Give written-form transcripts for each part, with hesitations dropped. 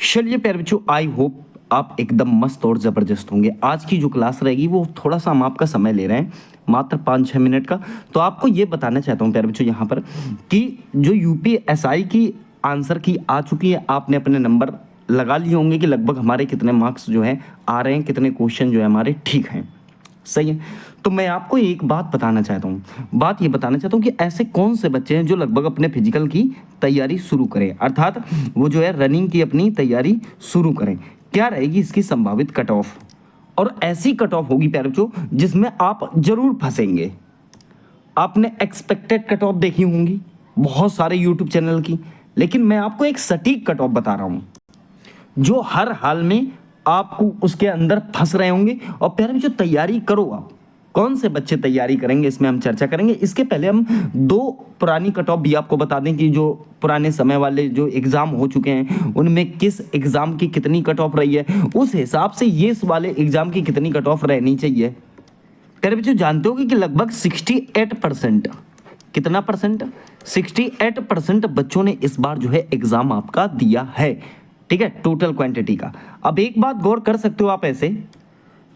चलिए प्यारे बच्चों, आई होप आप एकदम मस्त और ज़बरदस्त होंगे। आज की जो क्लास रहेगी वो थोड़ा सा हम आपका समय ले रहे हैं, मात्र 5-6 मिनट का। तो आपको ये बताना चाहता हूँ प्यारे बच्चों यहाँ पर कि जो यूपीएसआई की आंसर की आ चुकी है, आपने अपने नंबर लगा लिए होंगे कि लगभग हमारे कितने मार्क्स जो है आ रहे हैं, कितने क्वेश्चन जो है हमारे ठीक हैं, सही है। तो मैं आपको एक बात बताना चाहता हूँ, बात ये बताना चाहता हूँ कि ऐसे कौन से बच्चे हैं जो लगभग अपने फिजिकल की तैयारी शुरू करें, अर्थात वो जो है रनिंग की अपनी तैयारी शुरू करें। क्या रहेगी इसकी संभावित कट ऑफ, और ऐसी कट ऑफ होगी प्यारे बच्चों जिसमें आप जरूर फंसेंगे। आपने एक्सपेक्टेड कट ऑफ देखी होंगी बहुत सारे यूट्यूब चैनल की, लेकिन मैं आपको एक सटीक कट ऑफ बता रहा हूँ जो हर हाल में आपको उसके अंदर फंस रहे होंगे। और प्यारे बच्चों तैयारी करो आप। कौन से बच्चे तैयारी करेंगे इसमें हम चर्चा करेंगे। इसके पहले हम दो पुरानी कट ऑफ भी आपको बता दें कि जो पुराने समय वाले जो एग्जाम हो चुके हैं उनमें किस एग्जाम की कितनी कट ऑफ रही है, उस हिसाब से ये वाले एग्जाम की कितनी कट ऑफ रहनी चाहिए। प्यारे बच्चों जानते हो कि लगभग 68%, कितना परसेंट, 68% बच्चों ने इस बार जो है एग्जाम आपका दिया है, ठीक है, टोटल क्वांटिटी का। अब एक बात गौर कर सकते हो आप, ऐसे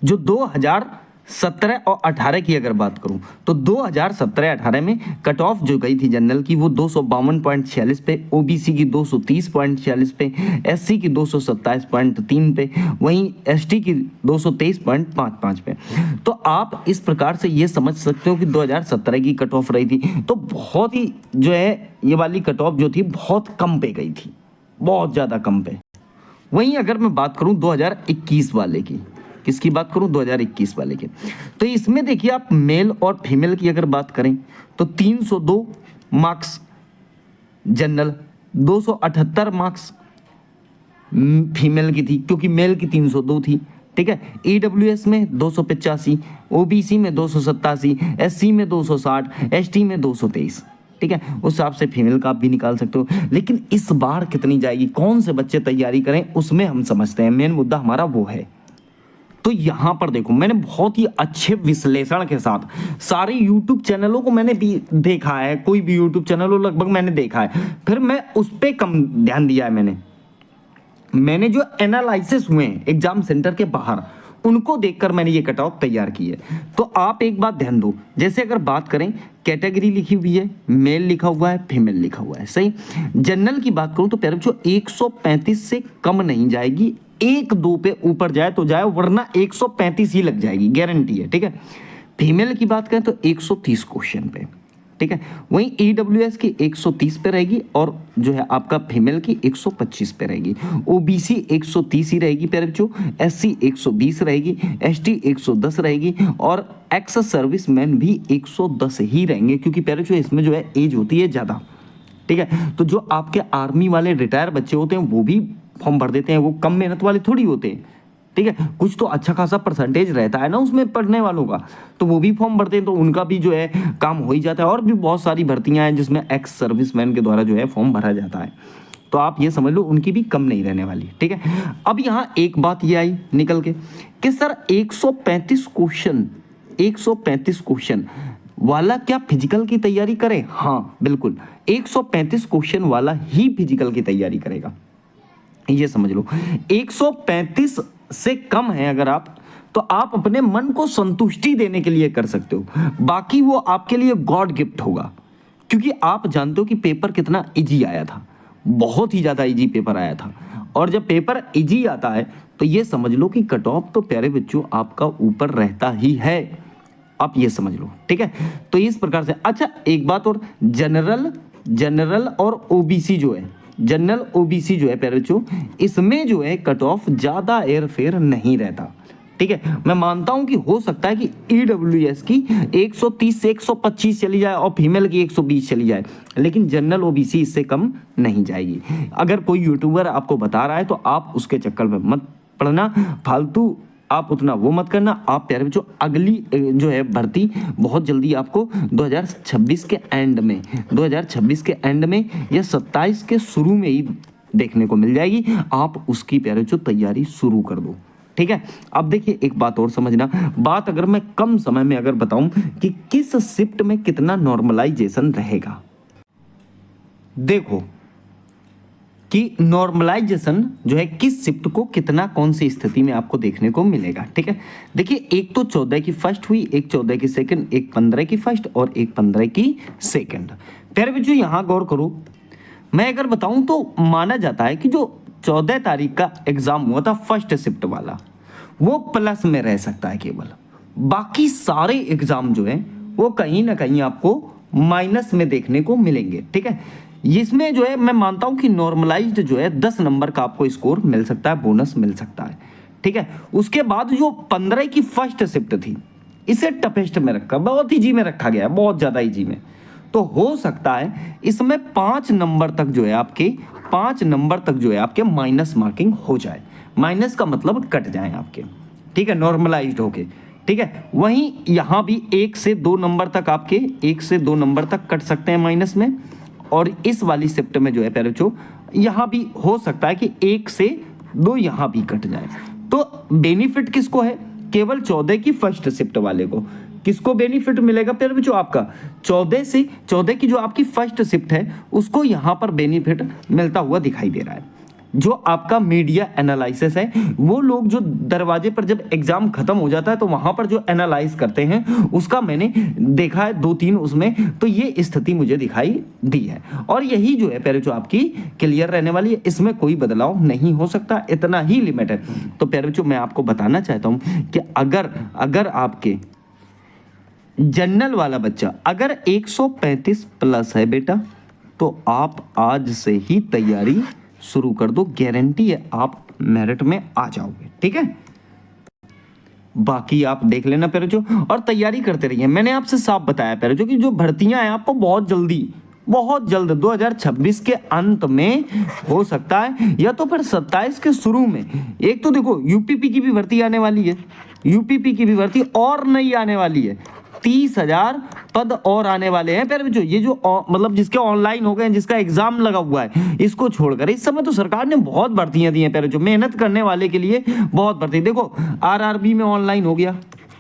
जो 2017 और 18 की अगर बात करूं तो 2017-18 में कट ऑफ जो गई थी जनरल की वो 252.46 पे, ओबीसी की 230.46 पे, एससी की 227.3 पे, वहीं एसटी की 223.55 पे। तो आप इस प्रकार से ये समझ सकते हो कि 2017 की कट ऑफ रही थी तो बहुत ही जो है ये वाली कट ऑफ जो थी बहुत कम पे गई थी, बहुत ज़्यादा कम पे। वहीं अगर मैं बात करूं 2021 वाले की, किसकी बात करूं, 2021 वाले की, तो इसमें देखिए आप मेल और फीमेल की अगर बात करें तो 302 मार्क्स जनरल, 278 मार्क्स फीमेल की थी क्योंकि मेल की 302 थी, ठीक है। ईडब्ल्यूएस में 285, ओबीसी में 287, एससी में 260, एसटी में 223, ठीक है। उस हिसाब से फीमेल का आप भी निकाल सकते हो। लेकिन इस बार कितनी जाएगी, कौन से बच्चे तैयारी करें, उसमें हम समझते हैं मेन मुद्दा हमारा वो है। तो यहां पर देखो मैंने बहुत ही अच्छे विश्लेषण के साथ सारे YouTube चैनलों को मैंने भी देखा है, कोई भी YouTube चैनल हो लगभग मैंने देखा है, फिर मैं उस पर कम ध्यान दिया है। मैंने जो एनालिसिस हुए हैं एग्जाम सेंटर के बाहर उनको देखकर मैंने ये कट ऑफ तैयार की है। तो आप एक बात ध्यान दो, जैसे अगर बात करें कैटेगरी लिखी हुई है, मेल लिखा हुआ है, फीमेल लिखा हुआ है, सही। जनरल की बात करूं तो प्यारे बच्चों 135 से कम नहीं जाएगी, 1-2 पे ऊपर जाए तो जाए, वरना 135 ही लग जाएगी, गारंटी है, ठीक है। फीमेल की बात करें तो 130 क्वेश्चन पे, ठीक है। वहीं ईडब्ल्यूएस की 130 पे रहेगी और जो है आपका फीमेल की 125 पे रहेगी, ओबीसी 130 ही रहेगी प्यारे बच्चों, एससी 120 रहेगी, एसटी 110 रहेगी और एक्स सर्विसमैन भी 110 ही रहेंगे क्योंकि प्यारे बच्चों इसमें जो है एज होती है ज़्यादा, ठीक है। तो जो आपके आर्मी वाले रिटायर बच्चे होते हैं वो भी फॉर्म भर देते हैं, वो कम मेहनत वाले थोड़ी होते हैं, ठीक है। कुछ तो अच्छा खासा परसेंटेज रहता है ना उसमें पढ़ने वालों का, तो वो भी फॉर्म भरते हैं, तो उनका भी जो है काम हो ही जाता है। और भी बहुत सारी भर्तियां हैं जिसमें एक्स सर्विसमैन के द्वारा जो है फॉर्म भरा जाता है, तो आप ये समझ लो उनकी भी कम नहीं रहने वाली, ठीक है। अब यहाँ एक बात ये आई निकल के कि सर 135 क्वेश्चन, 135 क्वेश्चन वाला क्या फिजिकल की तैयारी करे? हाँ बिल्कुल, 135 क्वेश्चन वाला ही फिजिकल की तैयारी करेगा, ये समझ लो। 135 से कम है अगर आप, तो आप अपने मन को संतुष्टि देने के लिए कर सकते हो, बाकी वो आपके लिए गॉड गिफ्ट होगा। क्योंकि आप जानते हो कि पेपर कितना इजी आया था, बहुत ही ज़्यादा इजी पेपर आया था। और जब पेपर इजी आता है तो ये समझ लो कि कट ऑफ तो प्यारे बच्चों आपका ऊपर रहता ही है, आप ये समझ लो, ठीक है। तो इस प्रकार से अच्छा एक बात और, जनरल और ओबीसी जो है, जनरल ओबीसी जो है प्यारे बच्चों इसमें जो है कट ऑफ ज़्यादा हेर फेर नहीं रहता, ठीक है। मैं मानता हूं कि हो सकता है कि ईडब्ल्यूएस की 130 से 125 चली जाए और फीमेल की 120 चली जाए, लेकिन जनरल ओबीसी इससे कम नहीं जाएगी। अगर कोई यूट्यूबर आपको बता रहा है तो आप उसके चक्कर में मत पड़ना, फालतू आप उतना वो मत करना। आप प्यारे बच्चों अगली जो है भर्ती बहुत जल्दी आपको 2026 के एंड में, 2026 के एंड में या 27 के शुरू में ही देखने को मिल जाएगी। आप उसकी प्यारे बच्चों तैयारी शुरू कर दो, ठीक है। अब देखिए एक बात और समझना, बात अगर मैं कम समय में अगर बताऊं कि किस शिफ्ट में कितना नॉर्मलाइजेशन रहेगा, देखो कि नॉर्मलाइजेशन जो है किस शिफ्ट को कितना कौन सी स्थिति में आपको देखने को मिलेगा। ठीक है, देखिए एक तो 14 की फर्स्ट हुई, एक 14 की सेकंड, एक 15 की फर्स्ट और एक 15 की सेकंड। फिर भी जो यहाँ गौर करो, मैं अगर बताऊं तो माना जाता है कि जो 14 तारीख का एग्जाम हुआ था फर्स्ट शिफ्ट वाला, वो प्लस में रह सकता है केवल। बाकी सारे एग्जाम जो है वो कहीं ना कहीं आपको माइनस में देखने को मिलेंगे। ठीक है, इसमें जो है मैं मानता हूं कि नॉर्मलाइज्ड जो है 10 नंबर का आपको स्कोर मिल सकता है, बोनस मिल सकता है। ठीक है, उसके बाद जो 15 की फर्स्ट शिफ्ट थी, इसे टफेस्ट में रखा, बहुत इजी में रखा गया, बहुत ज्यादा इजी में। तो हो सकता है इसमें 5 नंबर तक जो है आपके 5 नंबर तक जो है आपके माइनस मार्किंग हो जाए। माइनस का मतलब कट जाए आपके। ठीक है, नॉर्मलाइज्ड होके। ठीक है, वहीं यहां भी 1 से 2 नंबर तक आपके 1 से 2 नंबर तक कट सकते हैं माइनस में। और इस वाली शिफ्ट में जो है पहले जो यहां भी हो सकता है कि 1 से 2 यहां भी कट जाए। तो बेनिफिट किसको है? केवल 14 की फर्स्ट शिफ्ट वाले को। किसको बेनिफिट मिलेगा? फिर भी जो आपका 14 की जो आपकी फर्स्ट शिफ्ट है उसको यहां पर बेनिफिट मिलता हुआ दिखाई दे रहा है। जो आपका मीडिया एनालिसिस है, वो लोग जो दरवाजे पर जब एग्जाम खत्म हो जाता है तो वहां पर जो एनालाइज करते हैं उसका मैंने देखा है 2-3 उसमें, तो ये स्थिति मुझे दिखाई दी है। और यही जो है पहले जो आपकी क्लियर रहने वाली है, इसमें कोई बदलाव नहीं हो सकता, इतना ही लिमिट है। तो पहले जो मैं आपको बताना चाहता हूं कि अगर आपके जनरल वाला बच्चा अगर 135 प्लस है बेटा, तो आप आज से ही तैयारी शुरू कर दो, गारंटी है आप मेरिट में आ जाओगे। ठीक है, बाकी आप देख लेना पहले जो, और तैयारी करते रहिए। मैंने आपसे साफ बताया पहले जो कि जो भर्तियां हैं आपको बहुत जल्द 2026 के अंत में हो सकता है, या तो फिर 27 के शुरू में। एक तो देखो यूपीपी की भी भर्ती आने वाली है, यूपीपी की भी भर्ती और नई आने वाली है, 30,000 पद और आने वाले हैं। फिर जो ये जो मतलब जिसके ऑनलाइन हो गए, जिसका एग्जाम लगा हुआ है, इसको छोड़कर इस समय तो सरकार ने बहुत भर्तियां दी हैं। पहले जो मेहनत करने वाले के लिए बहुत भर्ती, देखो आरआरबी में ऑनलाइन हो गया,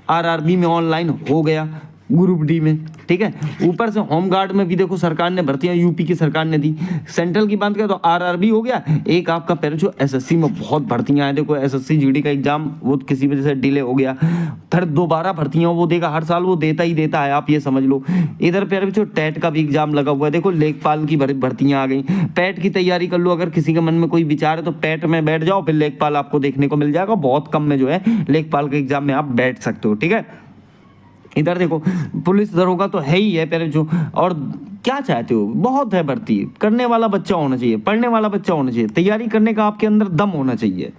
आरआरबी में ऑनलाइन हो गया, ग्रुप डी में। ठीक है, ऊपर से होमगार्ड में भी देखो सरकार ने भर्तियां यूपी की सरकार ने दी। सेंट्रल की बात करें तो आरआरबी हो गया, एक आपका पहले जो एसएससी में बहुत भर्तियां हैं। देखो एसएससी जीडी का एग्जाम वो किसी वजह से डिले हो गया, फिर दोबारा भर्तियां वो देगा, हर साल वो देता ही देता है, आप ये समझ लो। इधर पहले जो टेट का भी एग्जाम लगा हुआ है, देखो लेखपाल की भर्तियां आ गई। पैट की तैयारी कर लो, अगर किसी के मन में कोई विचार है तो पैट में बैठ जाओ, फिर लेखपाल आपको देखने को मिल जाएगा। बहुत कम में जो है लेखपाल के एग्जाम में आप बैठ सकते हो। ठीक है, इधर देखो पुलिस दरोगा तो है ही है पहले जो, और क्या चाहते हो, बहुत है भर्ती। करने वाला बच्चा होना चाहिए, पढ़ने वाला बच्चा होना चाहिए, तैयारी करने का आपके अंदर दम होना चाहिए।